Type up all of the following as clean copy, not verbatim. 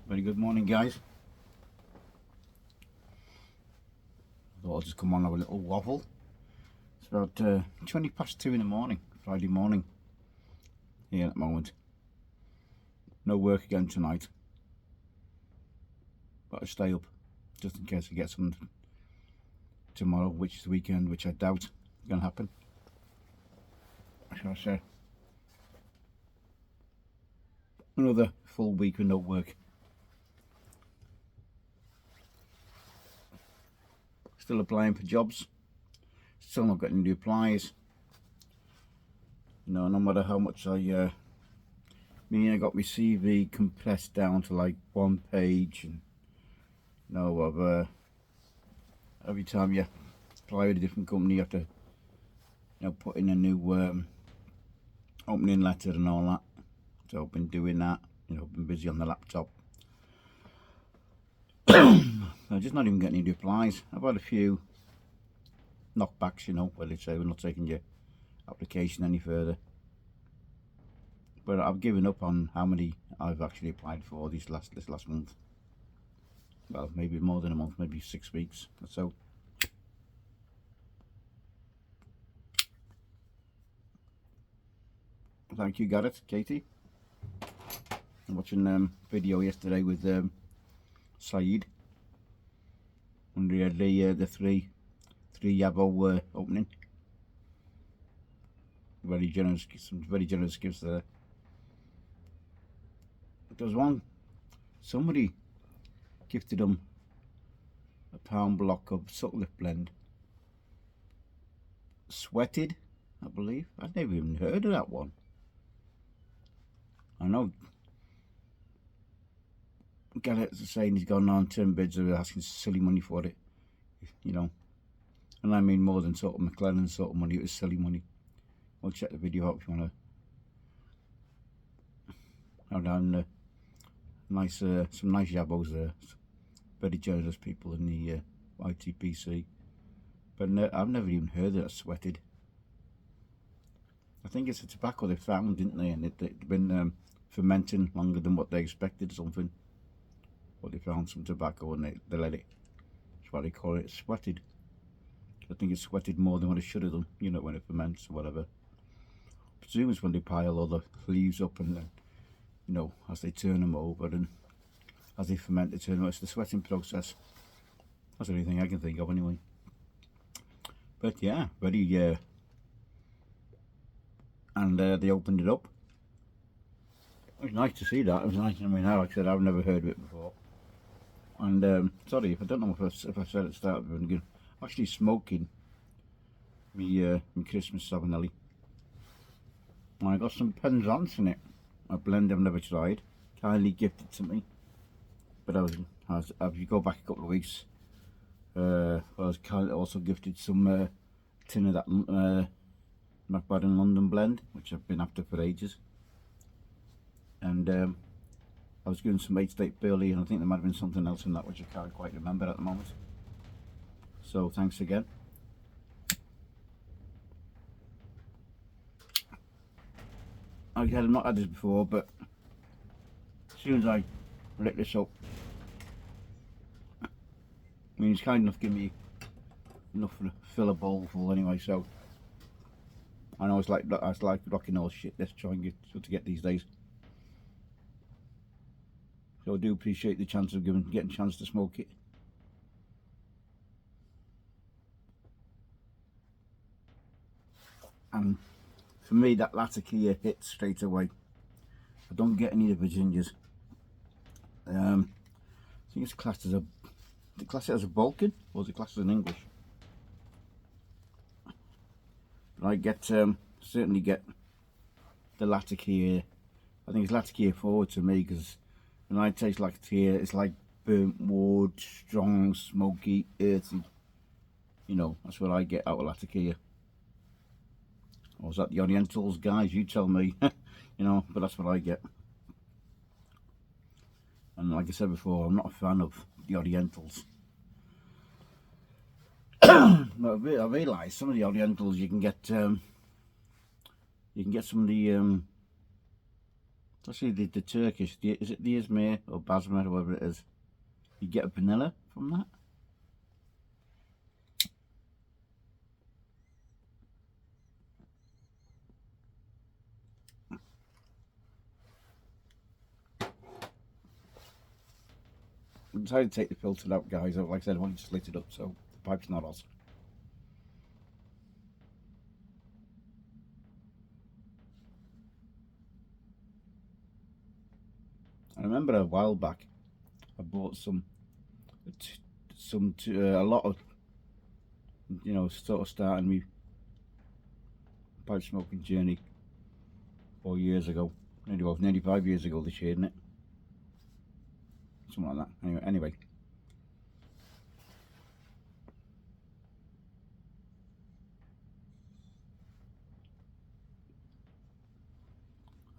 Very good morning, guys. I thought I'll just come on and have a little waffle. It's about 20 past 2 in the morning, Friday morning, here at the moment. No work again tonight. Got to stay up just in case I get something tomorrow, which is the weekend, which I doubt is going to happen. So I say another full week with no work. Still applying for jobs. Still not getting any replies. No matter how much I got my CV compressed down to like one page, and I've every time you apply with a different company, you have to put in a new opening letter and all that. So I've been doing that. I've been busy on the laptop. I'm just not even getting any replies. I've had a few knockbacks, where they say we're not taking your application any further. But I've given up on how many I've actually applied for this last month. Well, maybe more than a month, maybe 6 weeks or so. Thank you, Garrett, Katie. I'm watching video yesterday with Saeed, and we had the three Yabo opening. Very generous, some very generous gifts there. There was somebody gifted them a pound block of Sucklift blend, sweated, I believe. I'd never even heard of that one. I know Garrett's saying he's gone on 10 bids, are asking silly money for it, and I mean more than sort of McLaren sort of money. It was silly money. I'll check the video out if you want to have down nice some nice yabos there. Very generous people in the ITPC, but I've never even heard of that sweated. I think it's a tobacco they found, didn't they, and it'd been fermenting longer than what they expected or something. But they found some tobacco and they let it. That's why they call it sweated. I think it's sweated more than what it should have done, when it ferments or whatever. I presume it's when they pile all the leaves up and then, as they turn them over and as they ferment, they turn them over. It's the sweating process. That's the only thing I can think of anyway. But yeah, very, and they opened it up. It was nice to see that. It was nice. I mean, like I said, I've never heard of it before. And sorry if I don't know if I said at the start of it, I'm actually smoking me Christmas Savinelli. And I got some Penzance in it, a blend I've never tried, kindly gifted to me. But as you go back a couple of weeks, I was kindly also gifted some tin of that McBaden London blend, which I've been after for ages. And I was doing some 8 State Burley, and I think there might have been something else in that which I can't quite remember at the moment. So thanks again. Like I said, I've not had this before, but as soon as I lit this up, I mean, it's kind enough to give me enough to fill a bowl full anyway. So I know it's like rocking all shit. Let's try and get these days. So I do appreciate the chance of getting a chance to smoke it. And for me, that Latakia hits straight away. I don't get any of the Virginias. I think it's classed as a Balkan, or is it classed as an English? But I certainly get the Latakia. I think it's Latakia forward to me, because when I taste Latakia, it's like burnt wood, strong, smoky, earthy. That's what I get out of Latakia. Or is that the Orientals, guys? You tell me. But that's what I get. And like I said before, I'm not a fan of the Orientals. But I realise some of the Orientals you can get some of the Especially the Turkish, is it the Izmir or Basma or whatever it is? You get a vanilla from that. I decided to take the filter out, guys. Like I said, I wanted to slit it up so the pipe's not hot. I remember a while back, I bought a lot of, you know, sort of starting me pipe smoking journey 4 years ago. Nearly 5 years ago this year, isn't it? Something like that. Anyway.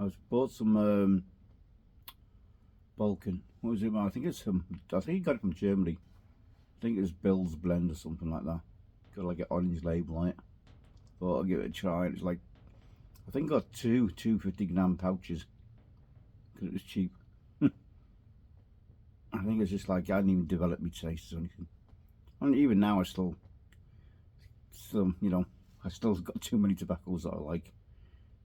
I bought some Balkan. What was it? I think he got it from Germany. I think it was Bill's Blend or something like that. Got like an orange label on it. Thought I'll give it a try. It's like, I think I got two 50-gram pouches because it was cheap. I think it's just like I hadn't even developed my tastes or anything. And even now I still, you know, I still got too many tobaccos that I like.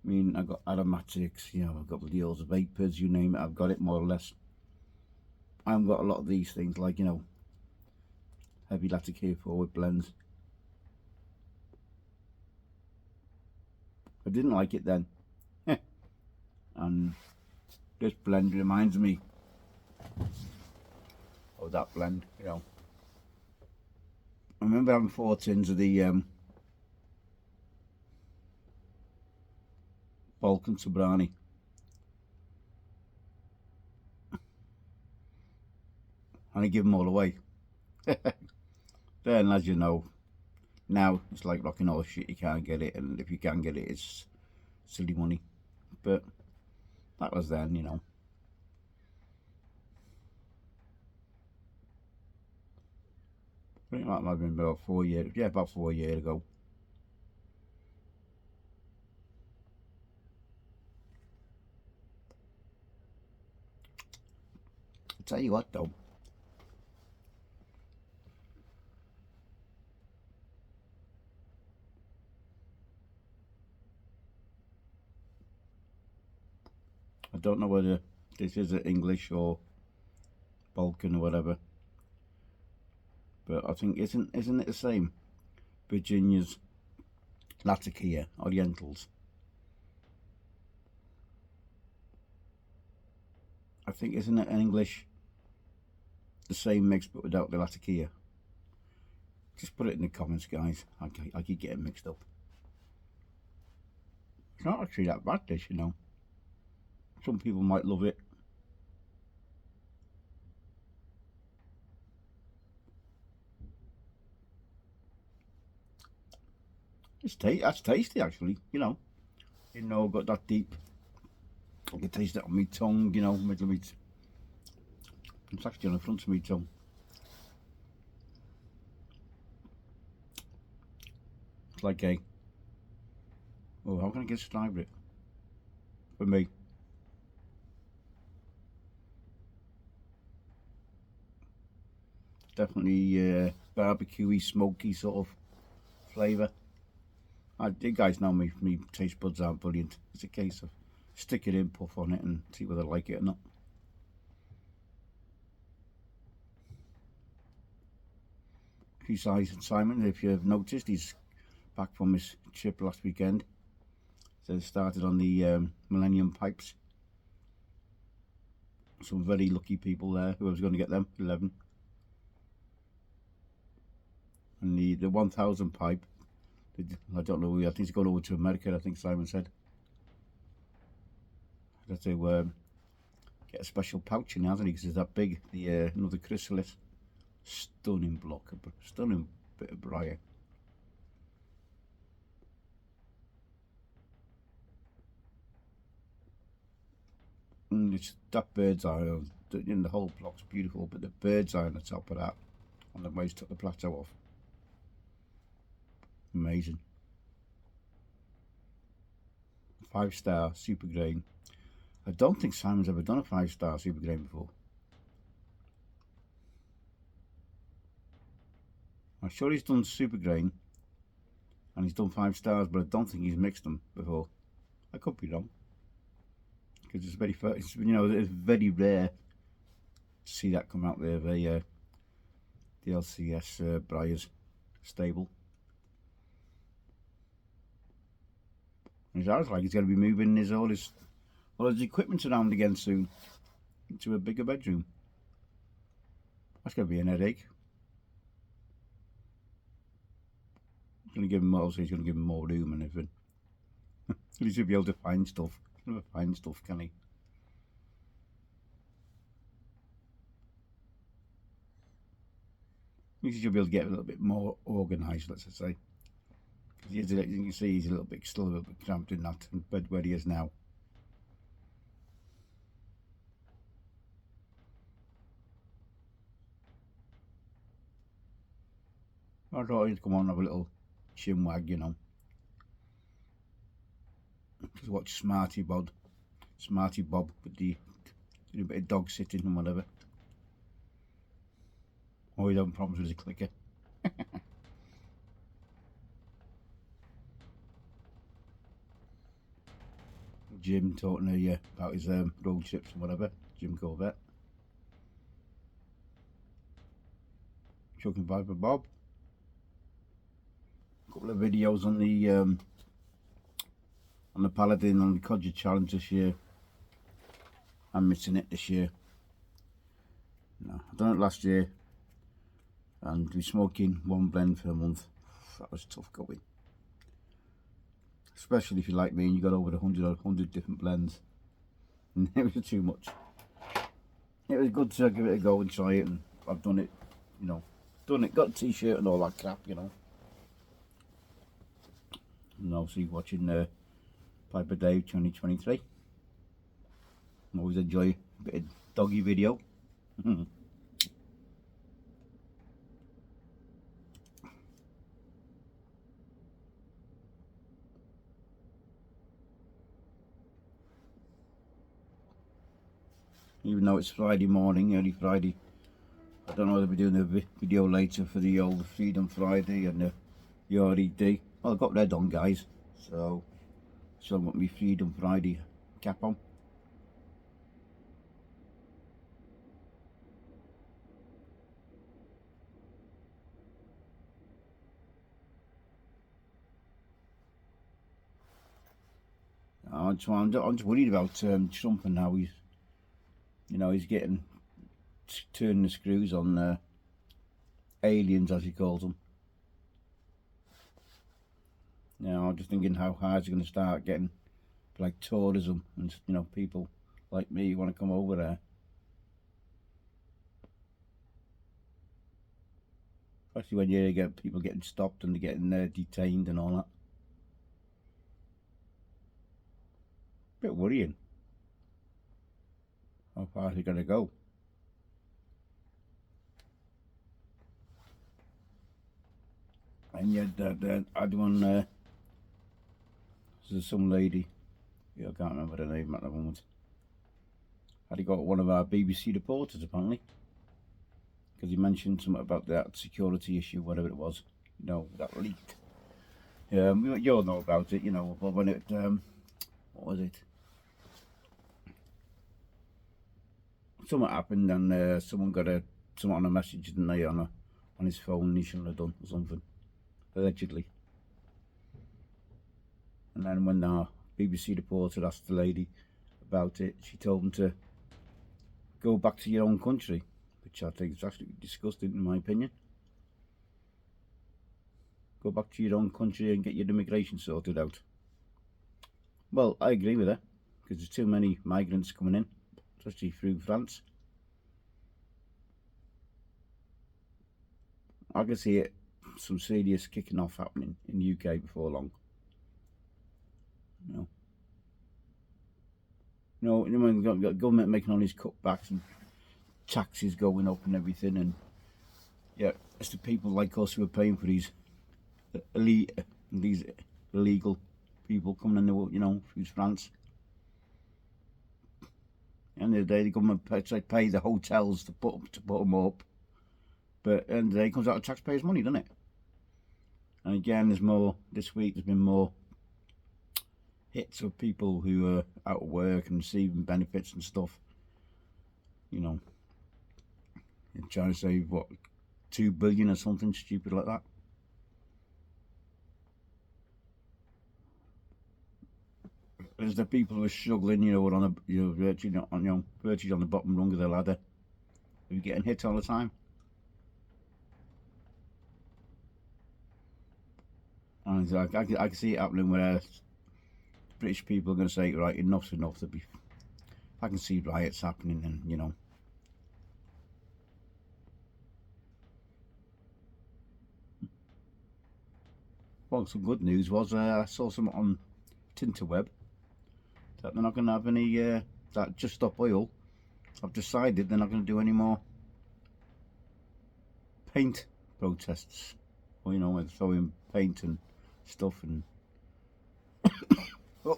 I mean, I've got aromatics, you know, I've got deals, vapors, you name it, I've got it more or less. I haven't got a lot of these things like, you know, heavy latikia forward blends. I didn't like it then. And this blend reminds me of that blend, you know. I remember having 4 tins of the Balkan Sobrani. And I give them all away. Then, as you know, now it's like rocking all shit, you can't get it, and if you can get it, it's silly money. But that was then, you know. I think that might have been about 4 years, yeah, about 4 years ago. I'll tell you what though, I don't know whether this is English or Balkan or whatever, but I think isn't it the same? Virginia's Latakia Orientals. I think isn't it English the same mix but without the Latakia? Just put it in the comments, guys. I keep getting mixed up. It's not actually that bad, this, you know. Some people might love it. That's tasty, actually, you know. You know, got that deep. I can taste it on my tongue, you know, middle of my. It's actually on the front of my tongue. It's like a. Oh, how can I describe it? For me. Definitely barbecuey, smoky sort of flavour. You guys know me taste buds aren't brilliant. It's a case of stick it in, puff on it and see whether I like it or not. Simon, if you've noticed, he's back from his trip last weekend. So it started on the Millennium Pipes. Some very lucky people there. Who was going to get them? 11. And the 1000 pipe, I don't know, I think it's gone over to America, I think Simon said. Had to get a special pouch in, hasn't he, because it's that big, the another chrysalis. Stunning block, stunning bit of briar. And it's that bird's eye, the whole block's beautiful, but the bird's eye on the top of that, on the way he took the plateau off. Amazing. 5-star super grain. I don't think Simon's ever done a 5-star super grain before. I'm sure he's done super grain and he's done 5 stars, but I don't think he's mixed them before. I could be wrong, because it's very, it's very rare to see that come out there. The LCS Briars stable. And it sounds like he's going to be moving all his equipment around again soon into a bigger bedroom. That's going to be an headache. He's going to give him more room and everything. He should be able to find stuff. He'll never find stuff, can he? He should be able to get a little bit more organised, let's just say. You can see he's still a little bit cramped in that bed where he is now. I thought he'd come on and have a little chin wag, you know. Just watch Smarty Bob with the a bit of dog sitting and whatever. Oh, he's having problems with his clicker. Jim talking to you about his road trips and whatever. Jim Corvette. Chucking Viper Bob. A couple of videos on the Paladin on the Codger Challenge this year. I'm missing it this year. No, I done it last year, and we're smoking one blend for a month. That was tough going, especially if you're like me and you got over 100 different blends. And it was too much. It was good to give it a go and try it, and I've done it, you know. Got a t-shirt and all that crap, you know. And obviously watching Piper Dave 2023. I always enjoy a bit of doggy video. Even though it's Friday morning, early Friday, I don't know whether we're doing a video later for the old Freedom Friday and the RED. Well, I've got red on, guys, so I've got my Freedom Friday cap on. I'm just worried about Trump and how he's getting turning the screws on aliens, as he calls them. I'm just thinking how hard he's going to start getting like tourism and people like me who want to come over there. Especially when you get people getting stopped and they're getting detained and all that. Bit worrying. How far is he going to go? And yet, I had one. There's some lady. I can't remember her name at the moment. Had he got one of our BBC reporters apparently, because he mentioned something about that security issue, whatever it was. That leaked. You all know about it. But when it, what was it? Something happened and someone got something on a message, didn't they, on his phone he shouldn't have done or something, allegedly. And then when the BBC reporter asked the lady about it, she told him to go back to your own country, which I think is absolutely disgusting in my opinion. Go back to your own country and get your immigration sorted out. Well, I agree with her, because there's too many migrants coming in, especially through France. I can see some serious kicking off happening in the UK before long. When you've got government making all these cutbacks and taxes going up and everything, and it's the people like us who are paying for these illegal people coming in, through France. end of the day, the government pay the hotels to put them up, but at the end of the day, it comes out of taxpayers' money, doesn't it? And again, there's more this week. There's been more hits of people who are out of work and receiving benefits and stuff. You know, and trying to save what, 2 billion or something stupid like that. There's the people who are struggling, you know, on a virtually on the bottom rung of the ladder, who are getting hit all the time. And I can see it happening where British people are going to say, right, enough's enough. I can see riots happening, and you know. Well, some good news was I saw something on Tinterweb that they're not going to have any that Just Stop Oil. I've decided they're not going to do any more paint protests. Well, you know, when throwing paint and stuff and. Oh.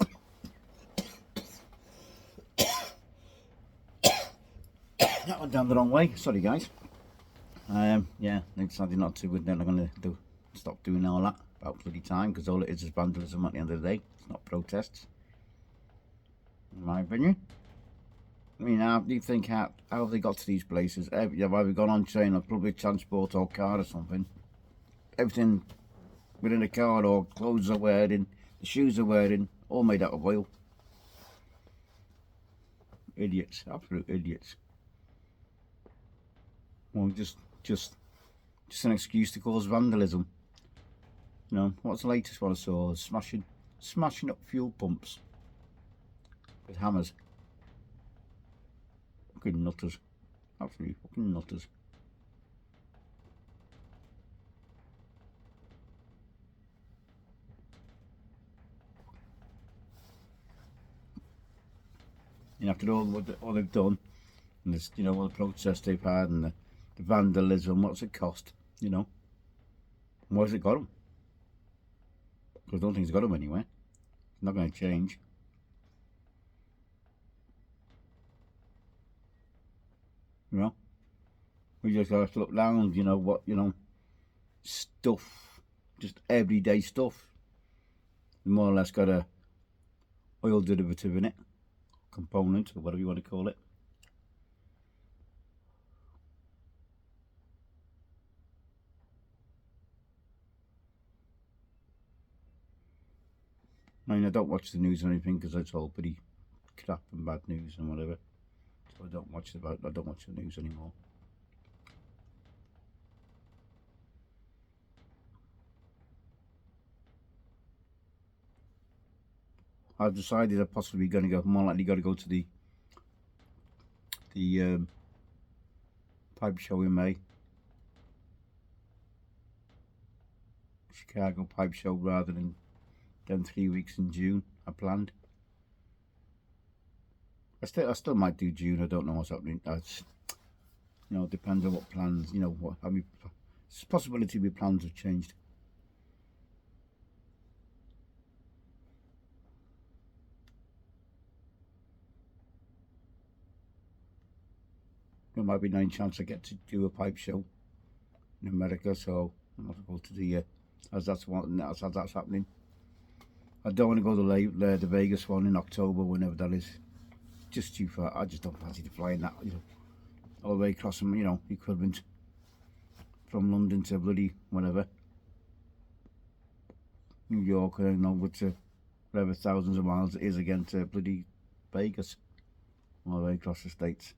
That went down the wrong way. Sorry, guys. Yeah, they decided not to. They're not going to stop doing all that about bloody time, because all it is vandalism at the end of the day. It's not protests, in my opinion. I mean, how do you think how have they got to these places? Have either gone on train or public transport or car or something? Everything within a car, or clothes are wearing, the shoes are wearing, all made out of oil. Idiots, absolute idiots. Well, just an excuse to cause vandalism. You know, what's the latest one I saw? Smashing up fuel pumps with hammers. Fucking nutters. Absolutely fucking nutters. And after all they've done, and this, you know, all the protests they've had, and the vandalism, what's it cost? You know, and where's it got them? Because I don't think it's got them anywhere. It's not going to change. You know, we just have to look round. You know what? You know, stuff, just everyday stuff. More or less got a oil derivative in it, component, or whatever you want to call it. I mean, I don't watch the news or anything, because it's all pretty crap and bad news and whatever. So I don't watch the news anymore. I've decided I'm possibly going to go. More likely, got to go to the pipe show in May. Chicago pipe show, rather than 3 weeks in June. I planned. I still might do June. I don't know what's happening. That's, you know, it depends on what plans. You know what? I mean, it's a possibility my plans have changed. There might be no chance I get to do a pipe show in America, so I'm not going to the as that's happening. I don't want to go to the Vegas one in October, whenever that is. Just too far. I just don't fancy to fly in that, you know, all the way across, you know, equivalent from London to bloody whatever, New York, and over to whatever thousands of miles it is again to bloody Vegas, all the way across the states.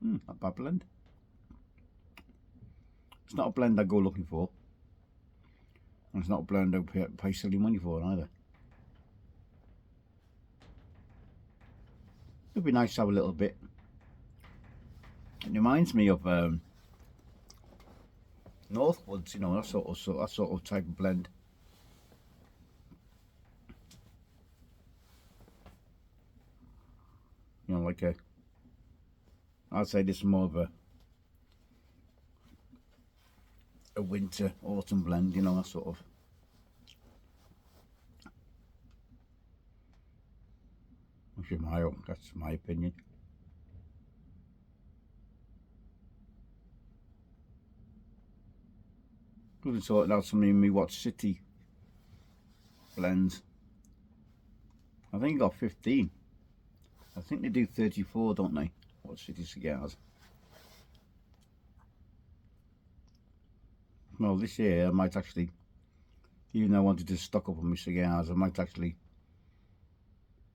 Not a bad blend. It's not a blend I go looking for, and it's not a blend I pay silly money for either. It'd be nice to have a little bit. It reminds me of Northwoods, you know, that sort of type of blend. You know, like I'd say this is more of a a winter autumn blend, you know, that sort of. That's my opinion. Could have sorted out some of me Watch City blends. I think I got 15. I think they do 34, don't they? Watch City cigars. Well, this year I might actually, even though I wanted to stock up on my cigars, I might actually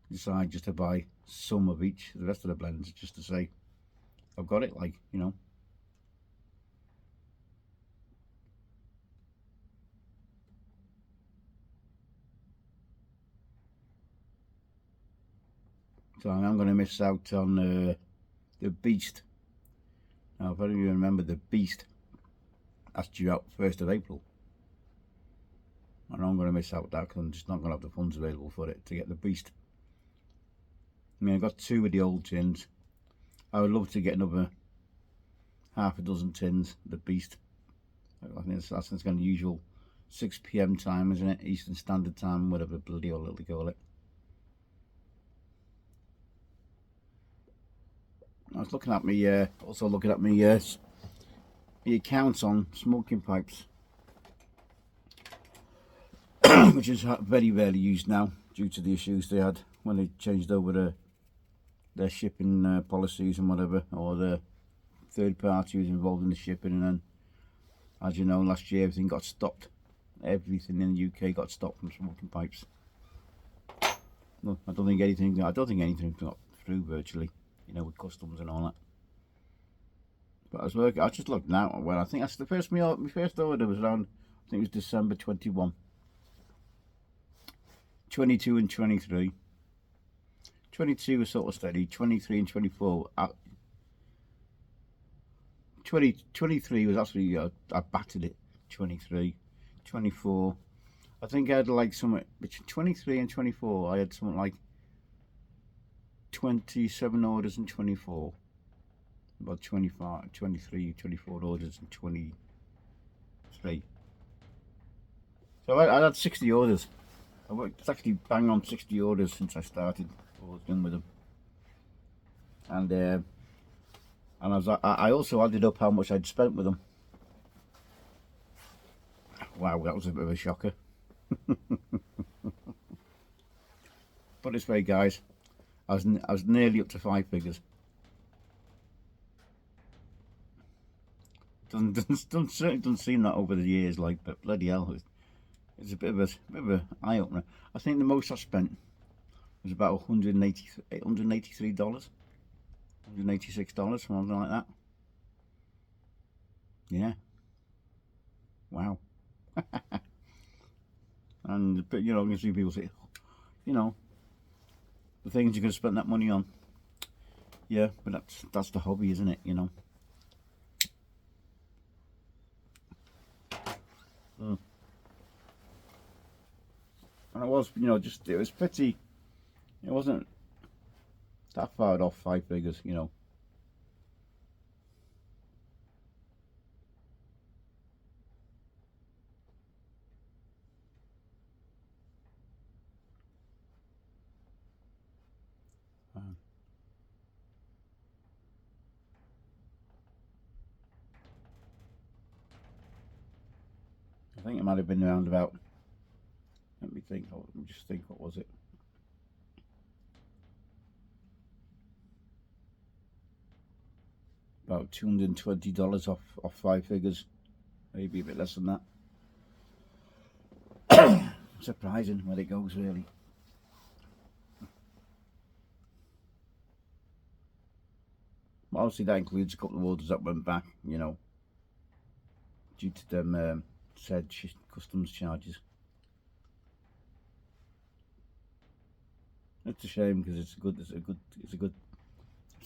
decide just to buy some of each, the rest of the blends, just to say I've got it, like, you know. So I'm going to miss out on the Beast. Now, if any of you remember the Beast, that's due out 1st of April. And I'm going to miss out that because I'm just not going to have the funds available for it to get the Beast. I mean, I got 2 of the old tins. I would love to get another half a dozen tins, the Beast. I think that's kind of usual 6 PM time, isn't it? Eastern Standard Time, whatever bloody hell they call it. I was looking at me, also looking at me, the accounts on smoking pipes, which is very rarely used now due to the issues they had when they changed over their shipping policies and whatever, or the third party was involved in the shipping, and then, as you know, last year everything got stopped. Everything in the UK got stopped from smoking pipes. No, I don't think anything got through virtually, you know, with customs and all that. But I just looked now. Well, I think that's the first my first order was around, I think it was December 21. 22 and 23. 22 was sort of steady. 23 and 24. 23 was actually, I battered it. 23. 24. I think I had like something between 23 and 24. I had something like 27 orders and 24. About 25, 23, 24 orders and 23. So I had 60 orders. I worked actually bang on 60 orders since I started. I was done with them. And I also added up how much I'd spent with them. Wow, that was a bit of a shocker. Put this way, guys, I was nearly up to 5 figures. Certainly doesn't seem that over the years, like, but bloody hell, it's a bit of a eye opener. I think the most I spent was about $183, $186, something like that. Yeah. Wow. And you know, you can see people say, you know, the things you can spend that money on. Yeah, but that's the hobby, isn't it? You know. And it was, you know, just it was pretty. It wasn't that far off 5 figures, you know. I think it might have been around about. Let me think. Let me just think. What was it? About $220 off 5 figures, maybe a bit less than that. Surprising where it goes, really. But obviously, that includes a couple of orders that went back, you know, due to them said customs charges. It's a shame because it's a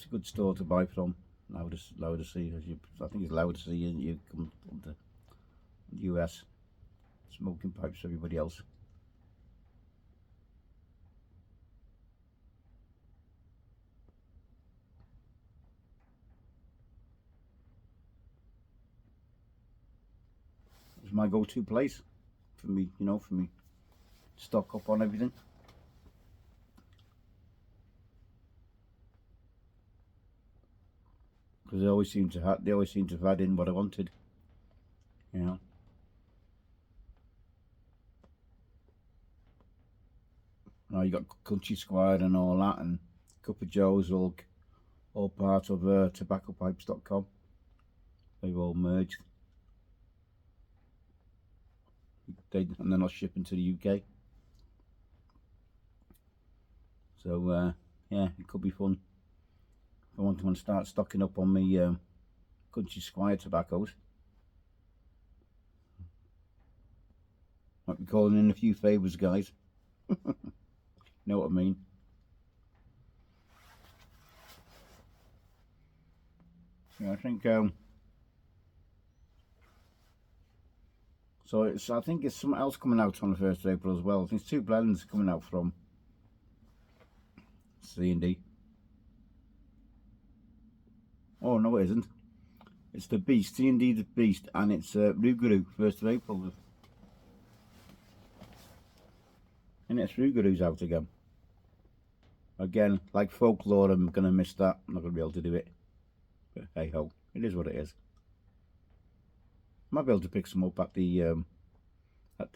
good store to buy from. Laudersea, I think it's Laudersea. You come from the US, smoking pipes for everybody else. It's my go-to place for me, you know, for me stock up on everything. Because they always seem to have had in what I wanted, you know. Now you got Country Squire and all that, and Cup of Joe's, all part of tobaccopipes.com. They've all merged. And they're not shipping to the UK. So yeah, it could be fun if I want to start stocking up on my Country Squire tobaccos. Might be calling in a few favours, guys. Know what I mean? Yeah, I think so. I think it's something else coming out on the 1st of April as well. I think it's 2 blends coming out from C&D. Oh no, it isn't. It's the Beast, C&D the Beast, and it's Rougarou, 1st of April. And it's Rougarou's out again. Again, like Folklore, I'm going to miss that. I'm not going to be able to do it. But hey ho, it is what it is. Might be able to pick some up at the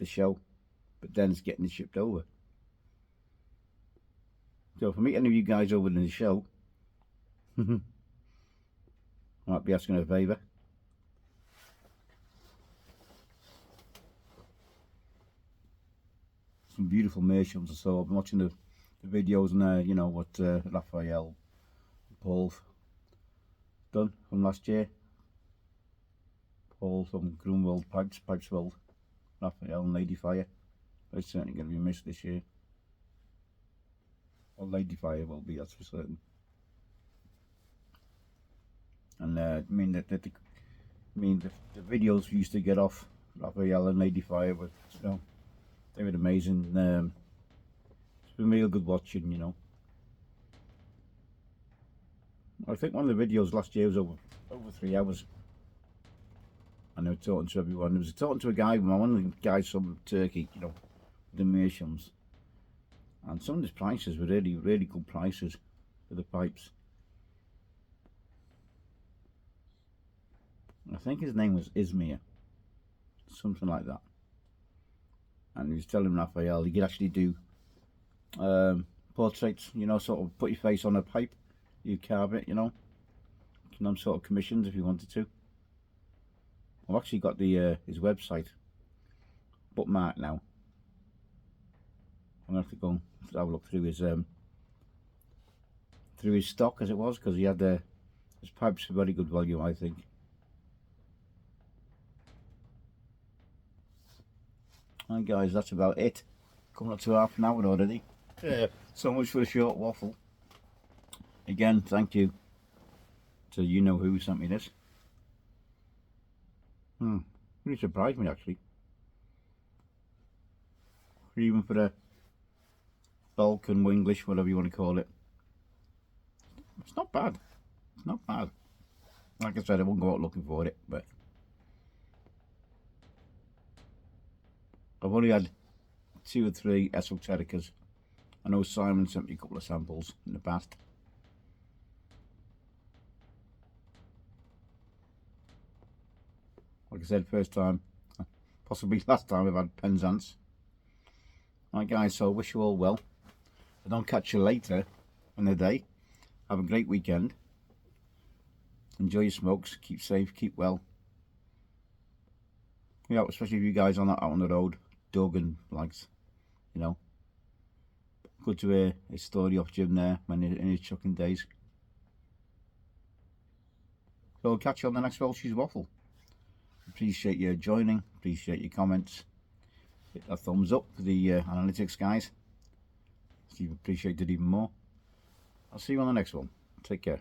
show, but then it's getting it shipped over. So if I meet any of you guys over in the show, I might be asking a favour. Some beautiful meerschaums. So I've been watching the videos and you know what Raphael, Paul done from last year. Paul from Groenwald Pipeswald, Raphael and Lady Fire. They're certainly going to be missed this year. Well, Lady Fire will be, that's for certain. And I mean the videos we used to get off Raphael and Lady Fire were, you know, they were amazing. It's been real good watching, you know. I think one of the videos last year was over 3 hours. And they were talking to everyone. There was talking to a guy, one of the guys from Turkey, you know, the meerschaums. And some of his prices were really, really good prices for the pipes. I think his name was Izmir, something like that. And he was telling Raphael he could actually do portraits, you know, sort of put your face on a pipe, you carve it, you know, sort of commissions if you wanted to. I've actually got the his website bookmarked now. I'm gonna have to go and have a look through his stock as it was, because he had his pipes for very good value, I think. Alright guys, that's about it. Coming up to half an hour already. So much for a short waffle. Again, thank you to you know who sent me this. Really surprised me actually. Even for a Balkan Winglish, whatever you want to call it. It's not bad. It's not bad. Like I said, I won't go out looking for it, but I've only had 2 or 3 Esotericas. I know Simon sent me a couple of samples in the past. Like I said, first time, possibly last time I've had Penzance. Alright guys, so I wish you all well. If I don't catch you later in the day, have a great weekend. Enjoy your smokes, keep safe, keep well. Yeah, especially if you guys are not out on the road, Doug and likes, you know. Good to hear his story off Jim there when in his chucking days. So I'll catch you on the next Welsh's Waffle. Appreciate you joining, appreciate your comments. Hit that thumbs up for the analytics guys. Steve appreciated even more. I'll see you on the next one. Take care.